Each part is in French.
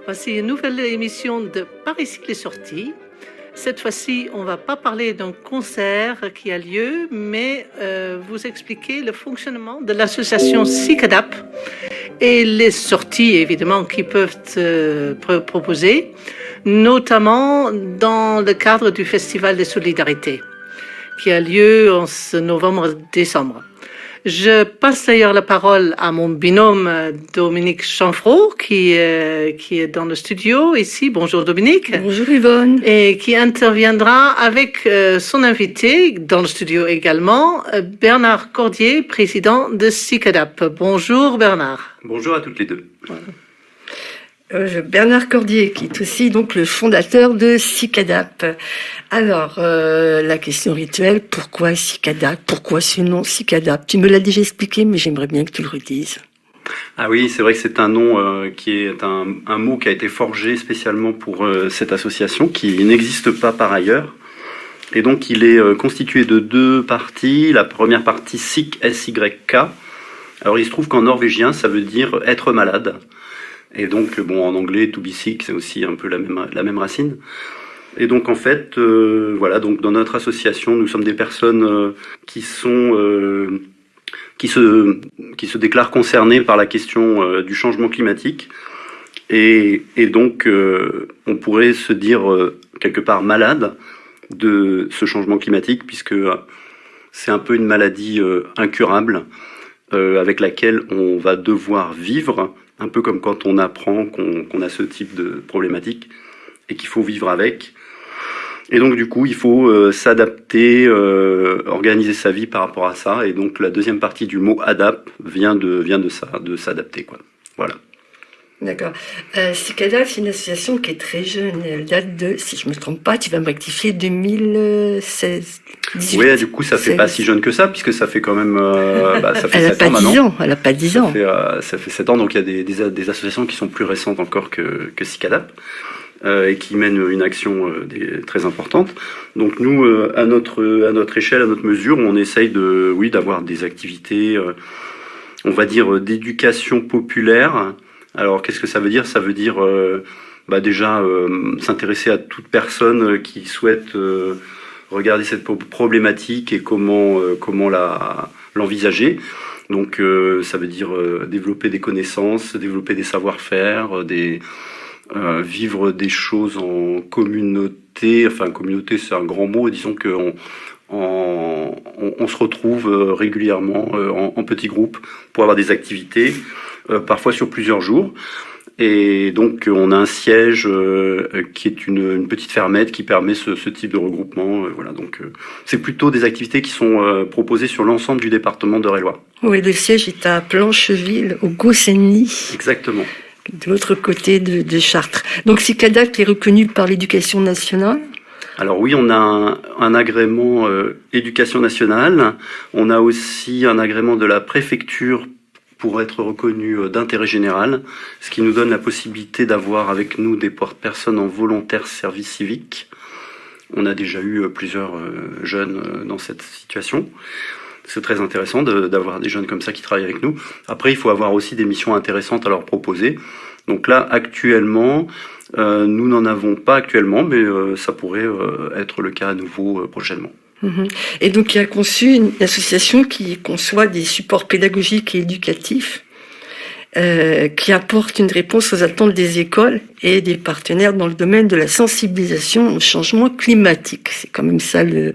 Voici une nouvelle émission de Paris Cycle est sorti. Cette fois-ci, on ne va pas parler d'un concert qui a lieu, mais vous expliquer le fonctionnement de l'association CICADAP et les sorties, évidemment, qui peuvent proposer, notamment dans le cadre du Festival des Solidarités, qui a lieu en novembre-décembre. Je passe d'ailleurs la parole à mon binôme Dominique Chanfraud, qui est dans le studio ici. Bonjour Dominique. Bonjour Yvonne. Et qui interviendra avec son invité dans le studio également, Bernard Cordier, président de CICADAP. Bonjour Bernard. Bonjour à toutes les deux. Bernard Cordier, qui est aussi donc le fondateur de CICADAP. Alors, la question rituelle, pourquoi CICADAP? Pourquoi ce nom CICADAP? Tu me l'as déjà expliqué, mais j'aimerais bien que tu le redises. Ah oui, c'est vrai que c'est un nom qui est un mot qui a été forgé spécialement pour cette association, qui n'existe pas par ailleurs. Et donc, il est constitué de deux parties. La première partie, SIK, S-Y-K. Alors, il se trouve qu'en norvégien, ça veut dire être malade. Et donc, en anglais, to be sick, c'est aussi un peu la même racine. Et donc, en fait, voilà, donc dans notre association, nous sommes des personnes qui se déclarent concernées par la question du changement climatique. Et donc, on pourrait se dire quelque part malade de ce changement climatique, puisque c'est un peu une maladie incurable avec laquelle on va devoir vivre. Un peu comme quand on apprend qu'on a ce type de problématique et qu'il faut vivre avec. Et donc du coup, il faut s'adapter, organiser sa vie par rapport à ça. Et donc la deuxième partie du mot ADAP vient de ça, de s'adapter, quoi. Voilà. D'accord. CICADAP, c'est une association qui est très jeune. Elle date de, si je ne me trompe pas, tu vas me rectifier, 2016. 18, oui, du coup, ça fait 16. Pas si jeune que ça, puisque ça fait quand même... ça fait elle 7 ans maintenant. 10 ans, elle n'a pas 10 ans. Ça fait 7 ans, donc il y a des associations qui sont plus récentes encore que CICADAP, et qui mènent une action très importante. Donc nous, à notre échelle, à notre mesure, on essaye d'avoir des activités, on va dire, d'éducation populaire. Alors, qu'est-ce que ça veut dire? Ça veut dire déjà s'intéresser à toute personne qui souhaite regarder cette problématique et comment l'envisager. Donc, ça veut dire développer des connaissances, développer des savoir-faire, vivre des choses en communauté. Enfin, communauté, c'est un grand mot. Disons qu'on on se retrouve régulièrement en petits groupes pour avoir des activités, parfois sur plusieurs jours. Et donc on a un siège qui est une petite fermette qui permet ce type de regroupement. Voilà, donc c'est plutôt des activités qui sont proposées sur l'ensemble du département d'Eure-et-Loir. Oui, le siège est à Plancheville, au Gossenny. Exactement. De l'autre côté de Chartres. Donc CICADAP qui est reconnu par l'Éducation nationale. Alors oui, on a un agrément éducation nationale. On a aussi un agrément de la préfecture pour être reconnu d'intérêt général, ce qui nous donne la possibilité d'avoir avec nous des personnes en volontaire service civique. On a déjà eu plusieurs jeunes dans cette situation. C'est très intéressant d'avoir des jeunes comme ça qui travaillent avec nous. Après, il faut avoir aussi des missions intéressantes à leur proposer. Donc là, actuellement, nous n'en avons pas actuellement, mais ça pourrait être le cas à nouveau prochainement. Et donc, il a conçu une association qui conçoit des supports pédagogiques et éducatifs qui apportent une réponse aux attentes des écoles et des partenaires dans le domaine de la sensibilisation au changement climatique. C'est quand même ça le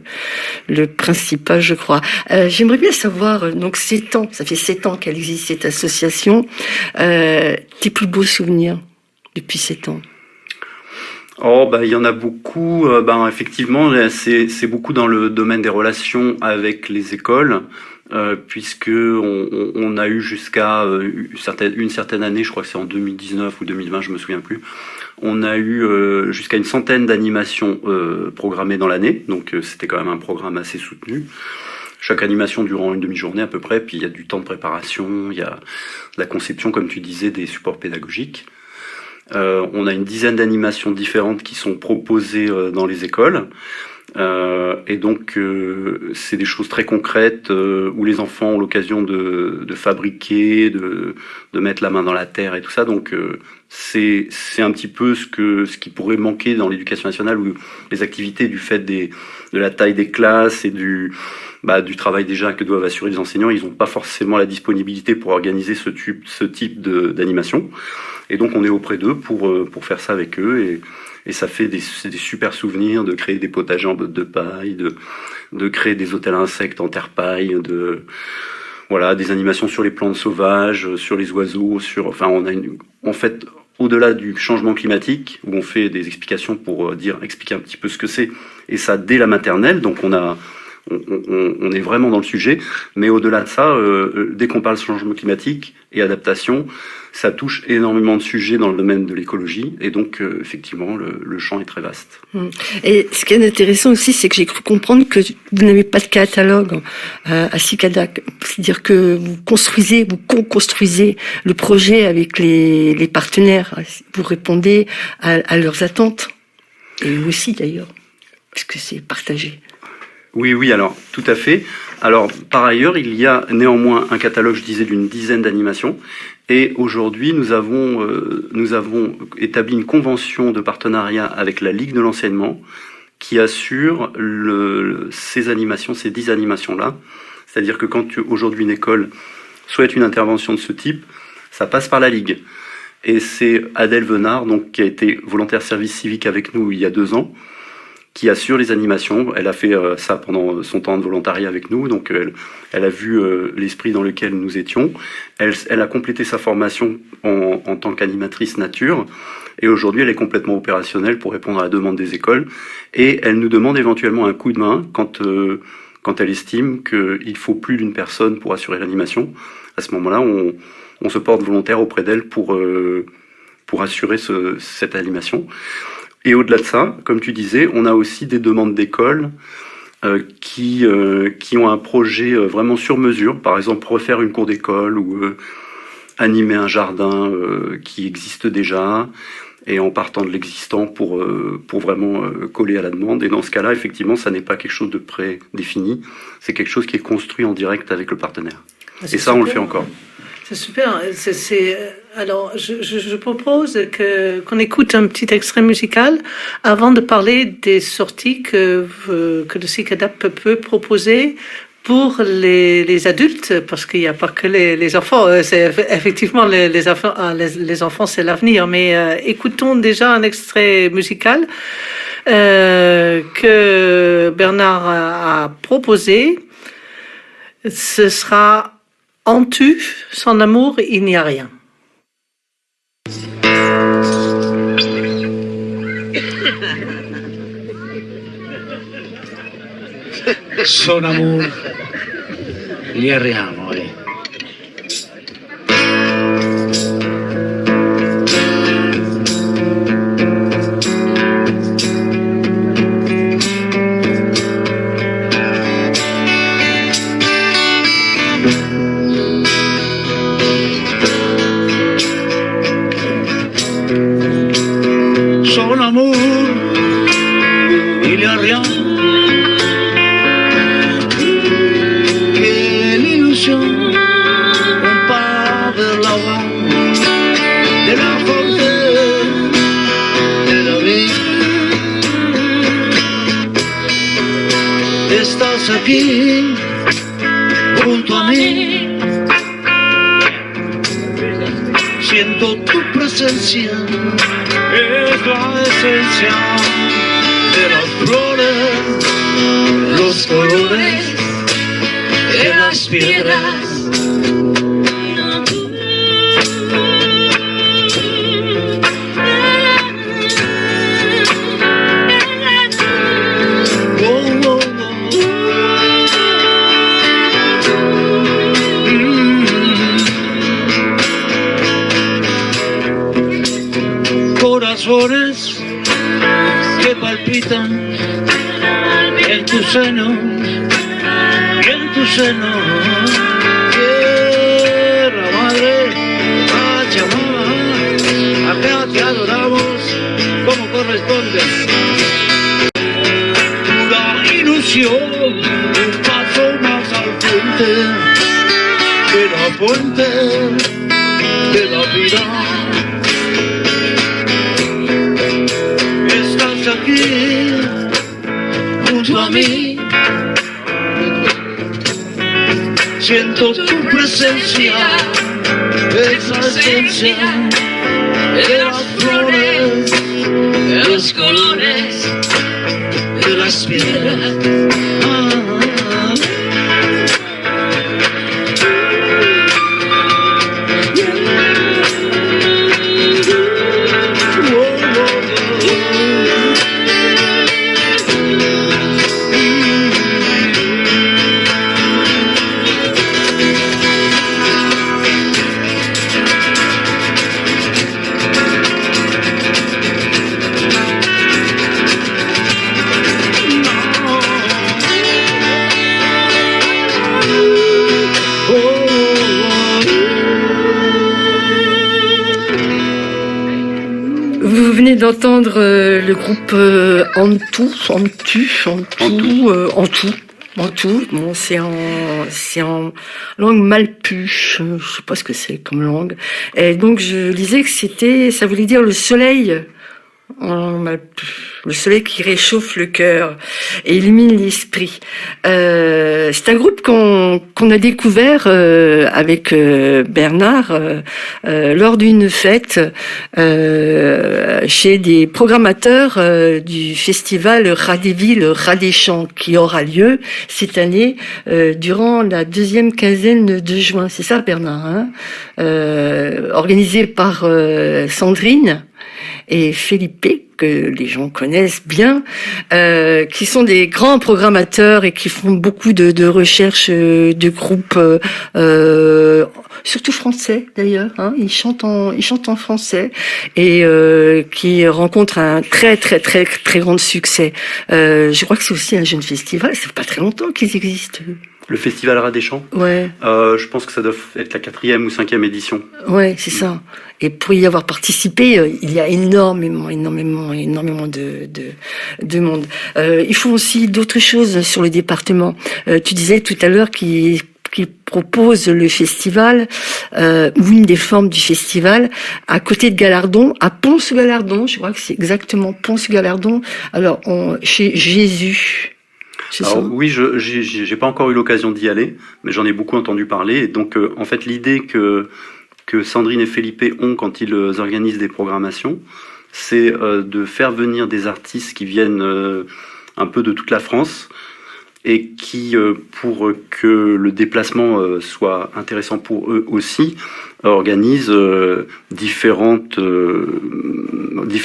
principal, je crois. J'aimerais bien savoir, donc 7 ans, ça fait 7 ans qu'elle existe cette association, tes plus beaux souvenirs depuis 7 ans? Il y en a beaucoup. Effectivement, c'est beaucoup dans le domaine des relations avec les écoles, puisque on a eu jusqu'à une certaine année, je crois que c'est en 2019 ou 2020, je me souviens plus. On a eu jusqu'à une centaine d'animations programmées dans l'année, donc c'était quand même un programme assez soutenu. Chaque animation durant une demi-journée à peu près, puis il y a du temps de préparation, il y a la conception, comme tu disais, des supports pédagogiques. On a une dizaine d'animations différentes qui sont proposées dans les écoles. Et donc, c'est des choses très concrètes où les enfants ont l'occasion de fabriquer, de mettre la main dans la terre et tout ça. Donc, c'est un petit peu ce qui pourrait manquer dans l'éducation nationale, où les activités du fait de la taille des classes et du travail déjà que doivent assurer les enseignants, ils n'ont pas forcément la disponibilité pour organiser ce type d'animation. Et donc, on est auprès d'eux pour faire ça avec eux. Et ça fait des super souvenirs de créer des potagers en bottes de paille, de créer des hôtels à insectes en terre paille, des animations sur les plantes sauvages, sur les oiseaux, en fait, au-delà du changement climatique, où on fait des explications pour expliquer un petit peu ce que c'est, et ça dès la maternelle, donc on est vraiment dans le sujet, mais au-delà de ça, dès qu'on parle changement climatique et adaptation, ça touche énormément de sujets dans le domaine de l'écologie, et donc effectivement le champ est très vaste. Et ce qui est intéressant aussi, c'est que j'ai cru comprendre que vous n'avez pas de catalogue à CICADAP, c'est-à-dire que vous co-construisez le projet avec les partenaires, vous répondez à leurs attentes, et eux aussi d'ailleurs, parce que c'est partagé. Oui, alors tout à fait. Alors par ailleurs, il y a néanmoins un catalogue, je disais, d'une dizaine d'animations. Et aujourd'hui, nous avons établi une convention de partenariat avec la Ligue de l'enseignement qui assure ces 10 animations-là. C'est-à-dire que quand aujourd'hui une école souhaite une intervention de ce type, ça passe par la Ligue. Et c'est Adèle Venard, donc, qui a été volontaire service civique avec nous il y a 2 ans, qui assure les animations. Elle a fait ça pendant son temps de volontariat avec nous, donc elle a vu l'esprit dans lequel nous étions. Elle a complété sa formation en tant qu'animatrice nature, et aujourd'hui elle est complètement opérationnelle pour répondre à la demande des écoles, et elle nous demande éventuellement un coup de main quand elle estime qu'il faut plus d'une personne pour assurer l'animation. À ce moment-là, on se porte volontaire auprès d'elle pour assurer cette animation. Et au-delà de ça, comme tu disais, on a aussi des demandes d'écoles qui ont un projet vraiment sur mesure. Par exemple, refaire une cour d'école ou animer un jardin qui existe déjà, et en partant de l'existant pour vraiment coller à la demande. Et dans ce cas-là, effectivement, ça n'est pas quelque chose de prédéfini, c'est quelque chose qui est construit en direct avec le partenaire. Et ça, super. On le fait encore. C'est super. Alors, je propose qu'on écoute un petit extrait musical avant de parler des sorties que le CICADAP peut proposer pour les adultes, parce qu'il n'y a pas que les enfants. Effectivement, les enfants, c'est l'avenir. Mais écoutons déjà un extrait musical que Bernard a proposé. Ce sera « En tu, sans amour, il n'y a rien ». Son amour, il n'y a rien, oui. Son amour, il n'y a rien. Un pas vers l'avant de la force de la vie. Estás aquí junto a mí, siento tu presencia, es la esencia de las flores, los colores de las piedras. Corazones que palpitan en tu seno, en tu seno. Tierra madre, Pachamama, acá te adoramos como corresponde. puente de la vida. Estás aquí junto a mí. Siento tu presencia, esa esencia de las flores, de los colores, de las piedras. Vous venez d'entendre le groupe Antou. Bon, c'est en langue malpuche. Je sais pas ce que c'est comme langue. Et donc je disais que ça voulait dire le soleil. Le soleil qui réchauffe le cœur et illumine l'esprit. C'est un groupe qu'on a découvert avec Bernard lors d'une fête chez des programmateurs du festival Radéville-Radéchamps qui aura lieu cette année durant la deuxième quinzaine de juin. C'est ça, Bernard, hein, organisé par Sandrine et Felipe, que les gens connaissent bien, qui sont des grands programmateurs et qui font beaucoup de recherches de groupes, surtout français d'ailleurs. Hein, ils chantent en français et qui rencontrent un très grand succès. Je crois que c'est aussi un jeune festival. Ça fait pas très longtemps qu'ils existent. Le festival Radéchamps. Ouais. Je pense que ça doit être la 4e ou 5e édition. Ouais, c'est ça. Et pour y avoir participé, il y a énormément de monde. Ils font aussi d'autres choses sur le département. Tu disais tout à l'heure qu'ils propose le festival, ou une des formes du festival, à côté de Galardon, à Pons-Galardon, je crois que c'est exactement Pons-Galardon, alors chez Jésus. Alors, oui, j'ai pas encore eu l'occasion d'y aller, mais j'en ai beaucoup entendu parler. Et donc, en fait, l'idée que Sandrine et Felipe ont quand ils organisent des programmations, c'est de faire venir des artistes qui viennent un peu de toute la France et qui, pour que le déplacement soit intéressant pour eux aussi, organisent différents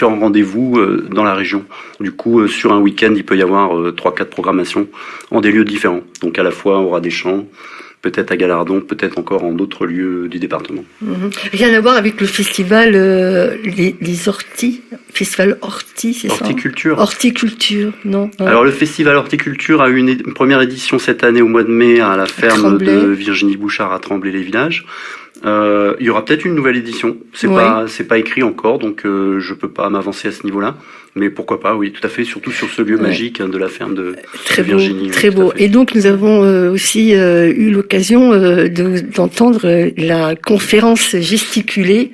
rendez-vous dans la région. Du coup, sur un week-end, il peut y avoir 3-4 programmations en des lieux différents. Donc à la fois au Radéchamps, peut-être à Galardon, peut-être encore en d'autres lieux du département. Rien à voir avec le festival les Orties, festival Horti, c'est ça? Horticulture. Horticulture, non. Alors le festival Horticulture a eu une première édition cette année au mois de mai à la ferme de Virginie Bouchard à Tremblay-les-Villages. Il y aura peut-être une nouvelle édition. C'est pas écrit encore, donc je peux pas m'avancer à ce niveau-là. Mais pourquoi pas, oui, tout à fait, surtout sur ce lieu magique de la ferme de Virginie. Très beau. Et donc nous avons aussi eu l'occasion d'entendre la conférence gesticulée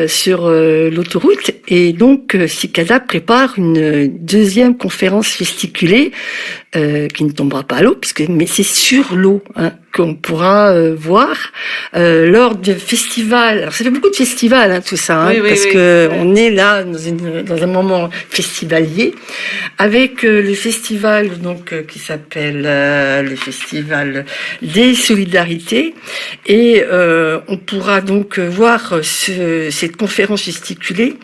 sur l'autoroute. Et donc Cicada prépare une deuxième conférence gesticulée qui ne tombera pas à l'eau, mais c'est sur l'eau, hein, qu'on pourra voir lors du festival. Alors ça fait beaucoup de festivals, hein, tout ça, hein, on est là dans un moment festivalier avec le festival donc qui s'appelle le festival des solidarités, et on pourra donc voir cette conférence gesticulée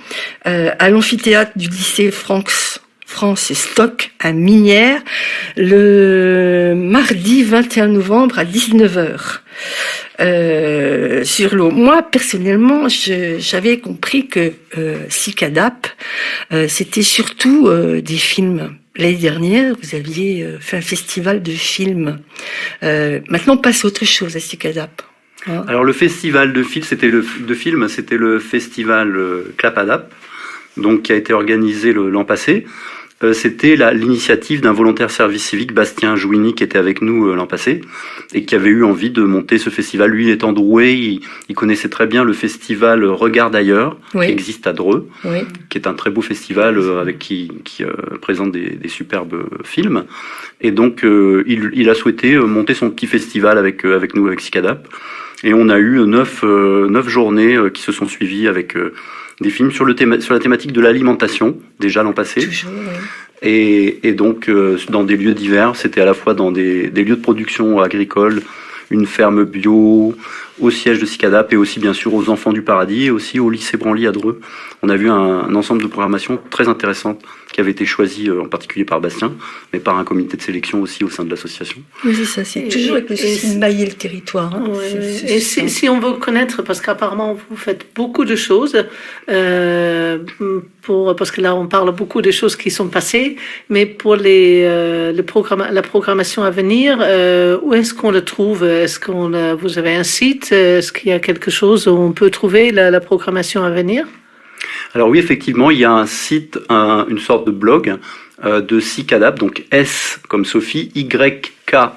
à l'amphithéâtre du lycée France et Stock à Minières le mardi 21 novembre à 19h. Sur l'eau. Moi, personnellement, j'avais compris que Cicadap, c'était surtout des films. L'année dernière, vous aviez fait un festival de films. Maintenant, on passe à autre chose à Cicadap. Hein. Alors, le festival de films, c'était le festival Clapadap, donc qui a été organisé l'an passé. c'était l'initiative d'un volontaire service civique, Bastien Jouini, qui était avec nous l'an passé, et qui avait eu envie de monter ce festival. Lui, étant Droué, il connaissait très bien le festival Regarde ailleurs, Oui. qui existe à Dreux, Oui. qui est un très beau festival avec qui présente des superbes films. Et donc, il a souhaité monter son petit festival avec nous, avec CICADAP. Et on a eu 9 journées qui se sont suivies avec des films sur la thématique de l'alimentation, déjà l'an passé. Toujours, oui. Et donc, dans des lieux divers, c'était à la fois dans des lieux de production agricole, une ferme bio, au siège de CICADAP et aussi bien sûr aux Enfants du Paradis et aussi au lycée Branly à Dreux. On a vu un ensemble de programmations très intéressantes qui avait été choisi en particulier par Bastien, mais par un comité de sélection aussi au sein de l'association. Oui, c'est ça, c'est toujours avec le souci de mailler le territoire. Hein. Ouais, et si on veut connaître, parce qu'apparemment vous faites beaucoup de choses, parce que là on parle beaucoup des choses qui sont passées, mais pour la programmation à venir, où est-ce qu'on le trouve? Vous avez un site? Est-ce qu'il y a quelque chose où on peut trouver la programmation à venir? Alors oui, effectivement, il y a un site, une sorte de blog de CICADAP, donc S comme Sophie, YKADAP.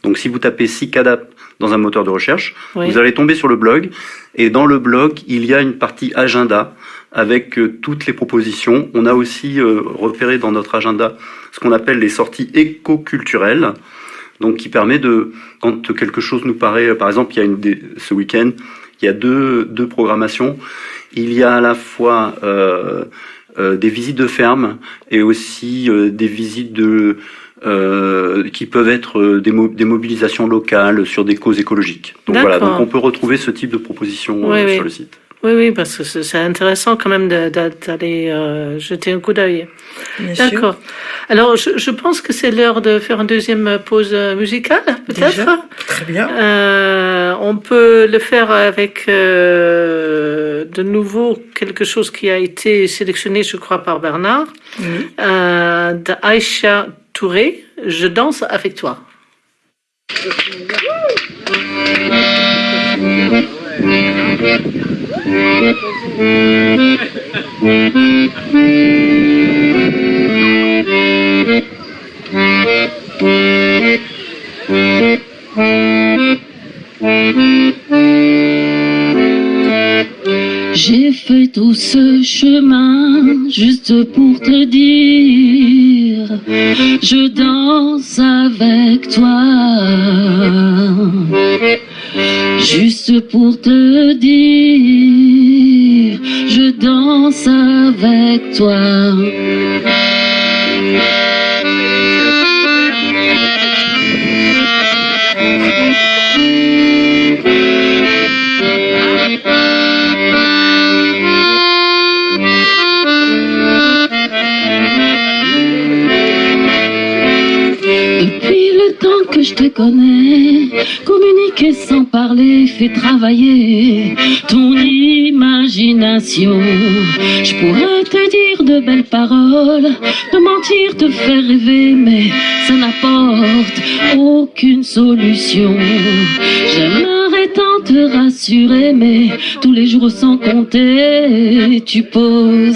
Donc si vous tapez CICADAP dans un moteur de recherche, Oui. vous allez tomber sur le blog. Et dans le blog, il y a une partie agenda avec toutes les propositions. On a aussi repéré dans notre agenda ce qu'on appelle les sorties éco-culturelles. Donc qui permet quand quelque chose nous paraît, par exemple, il y a ce week-end, il y a deux programmations. Il y a à la fois des visites de ferme et aussi des visites qui peuvent être des mobilisations locales sur des causes écologiques. Donc voilà, donc on peut retrouver ce type de propositions sur le site. Oui, parce que c'est intéressant quand même d'aller jeter un coup d'œil. D'accord. Alors, je pense que c'est l'heure de faire une deuxième pause musicale, peut-être. Déjà, très bien. On peut le faire avec de nouveau quelque chose qui a été sélectionné, je crois, par Bernard, de Aïcha Touré, Je danse avec toi. J'ai fait tout ce chemin juste pour te dire, je danse avec toi. Juste pour te dire, je danse avec toi. Depuis le temps que je te connais, communiquer sans parler fait travailler ton imagination. Je pourrais te dire de belles paroles, te mentir, te faire rêver, mais ça n'apporte aucune solution. J'aimerais tant te rassurer, mais tous les jours sans compter, tu poses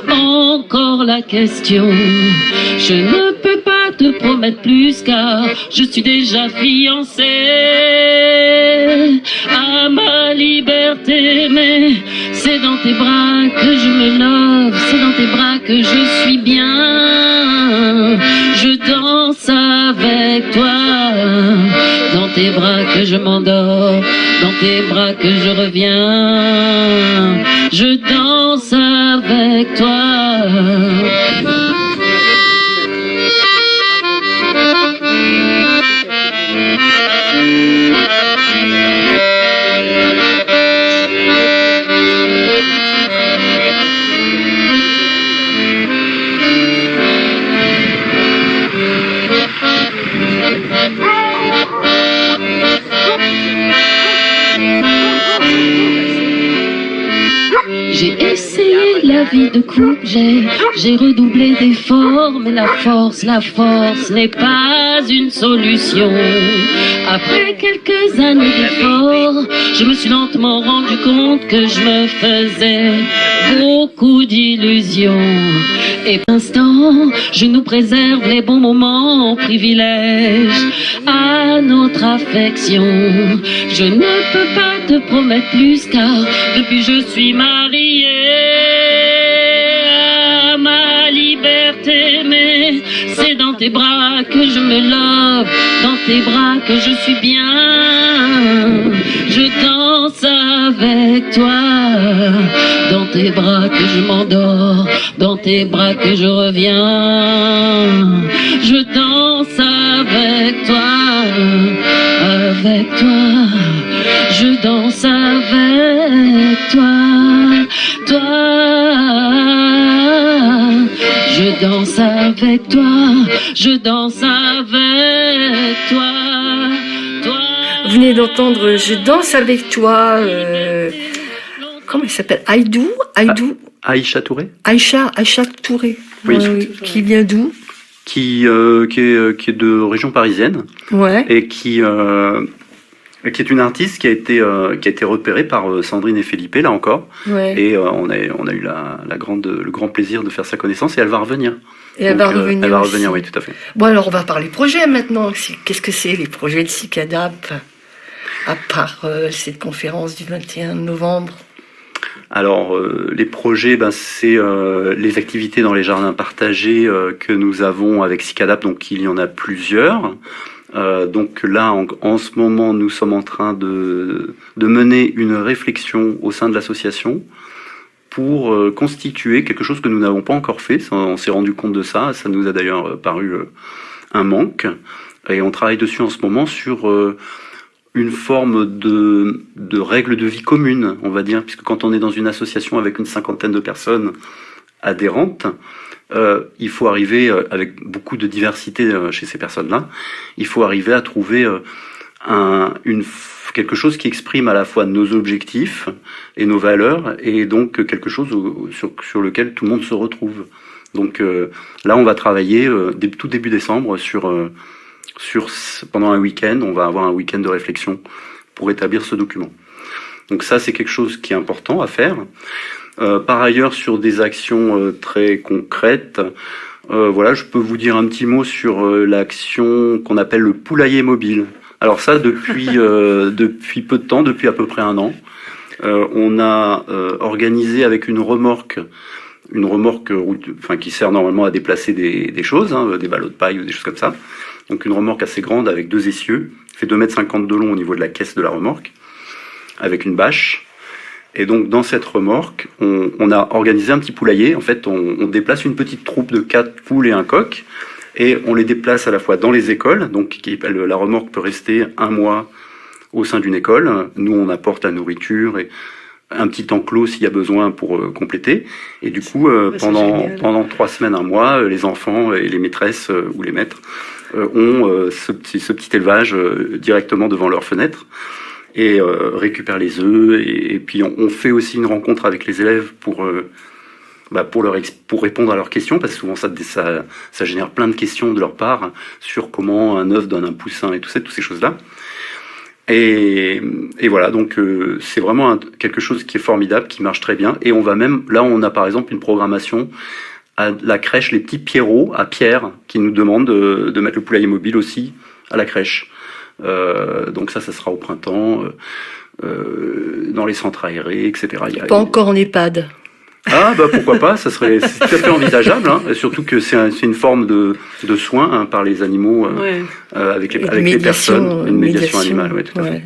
encore la question. Je ne peux pas te promettre plus car je suis déjà fiancée à ma liberté, mais c'est dans tes bras que je me love, c'est dans tes bras que je suis bien. Je danse avec toi, dans tes bras que je m'endors, dans tes bras que je reviens. Je danse avec toi. J'ai essayé la vie de couple, j'ai redoublé d'efforts, mais la force n'est pas une solution. Après quelques années d'efforts, je me suis lentement rendu compte que je me faisais beaucoup d'illusions. Et pour l'instant, je nous préserve les bons moments, privilège à notre affection. Je ne peux pas te promettre plus car depuis je suis mariée à ma liberté, mais c'est dans tes bras que je me love, dans tes bras que je suis bien. Je danse avec toi, dans tes bras que je m'endors, dans tes bras que je reviens. Je danse avec toi, je danse avec toi, je danse avec toi, je danse avec toi. Vous venez d'entendre Je danse avec toi. Comment il s'appelle? Aïdou. Aïcha Touré. Aïcha Touré. Oui. Qui vient d'où? Qui est de région parisienne. Ouais. Et qui est une artiste qui a été repérée par Sandrine et Felipe, là encore. Ouais. Et on a eu le grand plaisir de faire sa connaissance et elle va revenir. Et elle va revenir. Elle va aussi. revenir, oui, tout à fait. Bon, alors on va parler projets maintenant. Qu'est-ce que c'est les projets de CICADAP, à part cette conférence du 21 novembre? Alors, les projets, c'est les activités dans les jardins partagés que nous avons avec CICADAP, donc il y en a plusieurs. Donc là, en ce moment, nous sommes en train de mener une réflexion au sein de l'association pour constituer quelque chose que nous n'avons pas encore fait. On s'est rendu compte de ça, ça nous a d'ailleurs paru un manque. Et on travaille dessus en ce moment sur une forme de règles de vie commune, on va dire, puisque quand on est dans une association avec une 50aine de personnes adhérentes, il faut arriver, avec beaucoup de diversité chez ces personnes-là, il faut arriver à trouver quelque chose qui exprime à la fois nos objectifs et nos valeurs, et donc quelque chose sur lequel tout le monde se retrouve. Donc là, on va travailler tout début décembre pendant un week-end, on va avoir un week-end de réflexion pour établir ce document. Donc ça, c'est quelque chose qui est important à faire. Par ailleurs, sur des actions très concrètes, je peux vous dire un petit mot sur l'action qu'on appelle le poulailler mobile. Alors ça, depuis peu de temps, depuis à peu près un an, on a organisé avec une remorque qui sert normalement à déplacer des choses, des ballots de paille ou des choses comme ça. Donc une remorque assez grande avec 2 essieux, fait 2,50 m de long au niveau de la caisse de la remorque, avec une bâche. Et donc dans cette remorque, on a organisé un petit poulailler. En fait, on déplace une petite troupe de 4 poules et un coq, et on les déplace à la fois dans les écoles. Donc la remorque peut rester 1 mois au sein d'une école. Nous, on apporte la nourriture et un petit enclos s'il y a besoin pour compléter. Et du coup, pendant 3 semaines, 1 mois, les enfants et les maîtresses ou les maîtres ont ce petit élevage directement devant leur fenêtre et récupèrent les œufs. Et puis on fait aussi une rencontre avec les élèves pour répondre à leurs questions, parce que souvent ça génère plein de questions de leur part sur comment un œuf donne un poussin et toutes ces choses-là. Et voilà, donc c'est vraiment quelque chose qui est formidable, qui marche très bien. Et on a par exemple une programmation à la crèche Les Petits Pierrots à Pierre, qui nous demande de mettre le poulailler mobile aussi à la crèche. Donc ça sera au printemps, dans les centres aérés, etc. Pas encore en EHPAD. Ah pourquoi pas, c'est tout à fait envisageable, surtout que c'est une forme de soin par les animaux avec les personnes, une médiation animale, tout à fait.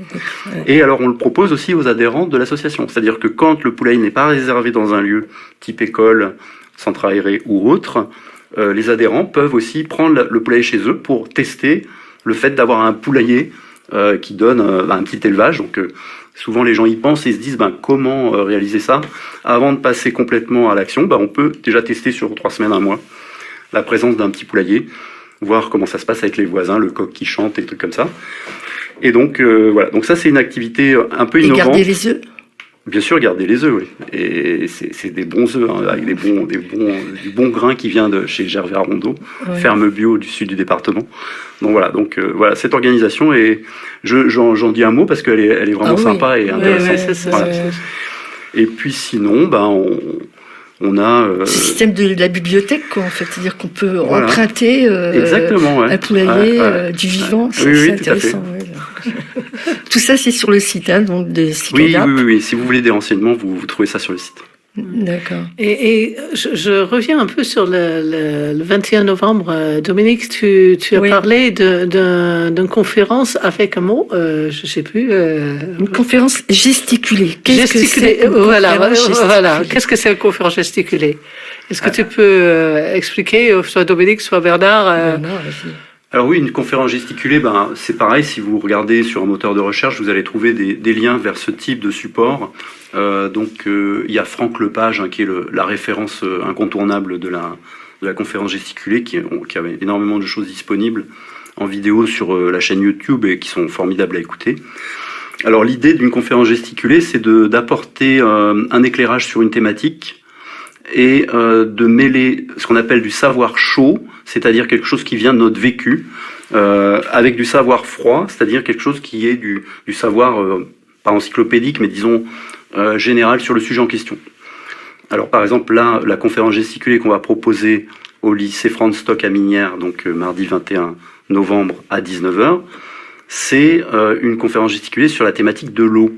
Et alors on le propose aussi aux adhérents de l'association, c'est-à-dire que quand le poulailler n'est pas réservé dans un lieu type école, centre aéré ou autre, les adhérents peuvent aussi prendre le poulailler chez eux pour tester le fait d'avoir un poulailler qui donne un petit élevage. Donc souvent les gens y pensent et se disent comment réaliser ça. Avant de passer complètement à l'action, on peut déjà tester sur 3 semaines, 1 mois la présence d'un petit poulailler, voir comment ça se passe avec les voisins, le coq qui chante et des trucs comme ça. Et donc voilà, donc ça c'est une activité un peu innovante. Et garder les œufs. Bien sûr, garder les œufs, oui. Et c'est des bons œufs, hein, avec du bon grain qui vient de chez Gervais Rondeau, Ouais. ferme bio du sud du département. Donc voilà, cette organisation, et j'en dis un mot parce qu'elle est vraiment oui. sympa et Ouais, intéressante. ouais, c'est ça. Voilà. Et puis sinon, on a... C'est le système de la bibliothèque, quoi, en fait. C'est-à-dire qu'on peut Voilà. emprunter exactement, ouais. un poulailler Ouais, ouais. du vivant. Oui, oui, C'est tout à intéressant. Ouais, là. Tout ça, c'est sur le site, hein, donc de Oui, Cicadap. oui. Si vous voulez des renseignements, vous trouvez ça sur le site. D'accord. Et je reviens un peu sur le 21 novembre. Dominique, tu as Oui. parlé d'une conférence avec un mot, je sais plus. Une conférence gesticulée. Qu'est-ce que Gesticulée. c'est une Voilà. conférence Qu'est-ce que c'est une conférence gesticulée? Est-ce que tu peux expliquer, soit Dominique, soit Bernard? Non, vas-y. Alors oui, une conférence gesticulée, c'est pareil, si vous regardez sur un moteur de recherche, vous allez trouver des liens vers ce type de support. Il y a Franck Lepage, qui est la référence incontournable de la conférence gesticulée, qui avait énormément de choses disponibles en vidéo sur la chaîne YouTube et qui sont formidables à écouter. Alors l'idée d'une conférence gesticulée, c'est d'apporter un éclairage sur une thématique et de mêler ce qu'on appelle du savoir chaud, c'est-à-dire quelque chose qui vient de notre vécu, avec du savoir froid, c'est-à-dire quelque chose qui est du savoir, pas encyclopédique, mais disons général sur le sujet en question. Alors par exemple là, la conférence gesticulée qu'on va proposer au lycée Franz Stock à Minières, donc mardi 21 novembre à 19h, c'est une conférence gesticulée sur la thématique de l'eau.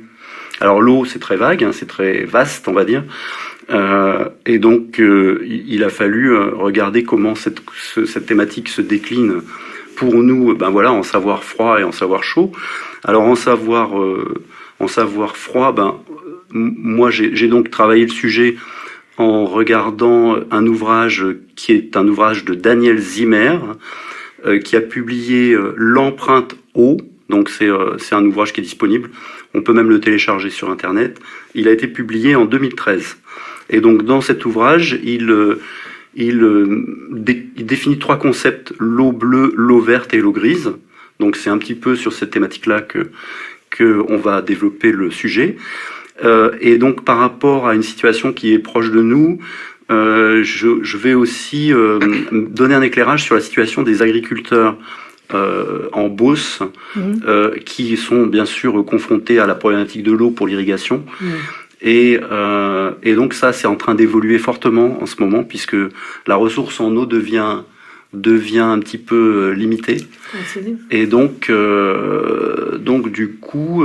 Alors l'eau, c'est très vague, c'est très vaste, on va dire. Et donc, il a fallu regarder comment cette thématique se décline pour nous, en savoir froid et en savoir chaud. Alors, en savoir froid, moi, j'ai donc travaillé le sujet en regardant un ouvrage qui est un ouvrage de Daniel Zimmer, qui a publié L'empreinte eau. Donc, c'est un ouvrage qui est disponible. On peut même le télécharger sur Internet. Il a été publié en 2013. Et donc, dans cet ouvrage, il définit 3 concepts, l'eau bleue, l'eau verte et l'eau grise. Donc, c'est un petit peu sur cette thématique-là que on va développer le sujet. Et donc, par rapport à une situation qui est proche de nous, je vais aussi donner un éclairage sur la situation des agriculteurs en Beauce, qui sont bien sûr confrontés à la problématique de l'eau pour l'irrigation. Et donc ça, c'est en train d'évoluer fortement en ce moment, puisque la ressource en eau devient un petit peu limitée. Et donc du coup,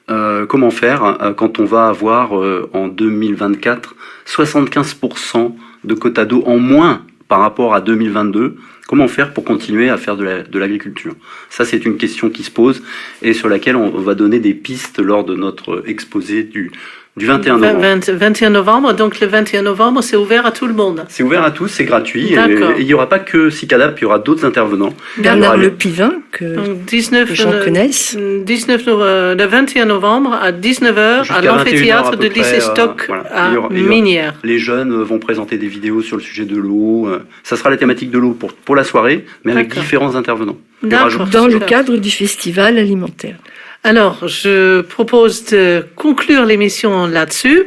comment faire quand on va avoir en 2024 75% de quota d'eau en moins par rapport à 2022? Comment faire pour continuer à faire de l'agriculture? Ça, c'est une question qui se pose et sur laquelle on va donner des pistes lors de notre exposé du 21 novembre. 21 novembre, donc le 21 novembre, c'est ouvert à tout le monde. C'est ouvert à tous, c'est gratuit. Et D'accord. il n'y aura pas que Cicadap, il y aura d'autres intervenants. Bernard Le Pivin, que Donc les gens connaissent. le 21 novembre à 19h à Jusqu'à 21h l'amphithéâtre à peu de lycée près, Stock voilà. à Il y aura- Minières. Les jeunes vont présenter des vidéos sur le sujet de l'eau. Ça sera la thématique de l'eau pour la soirée, mais avec D'accord. différents intervenants. Il y D'accord. aura- Dans le Super. cadre du festival alimentaire. Alors, je propose de conclure l'émission là-dessus.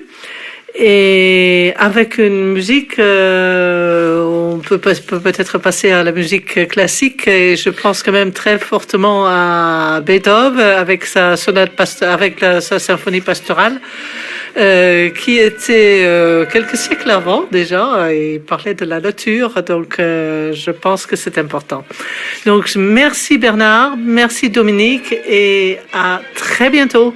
Et avec une musique, on peut peut-être passer à la musique classique. Et je pense quand même très fortement à Beethoven avec sa sa symphonie pastorale, qui était quelques siècles avant déjà. Il parlait de la nature, donc je pense que c'est important. Donc merci Bernard, merci Dominique, et à très bientôt.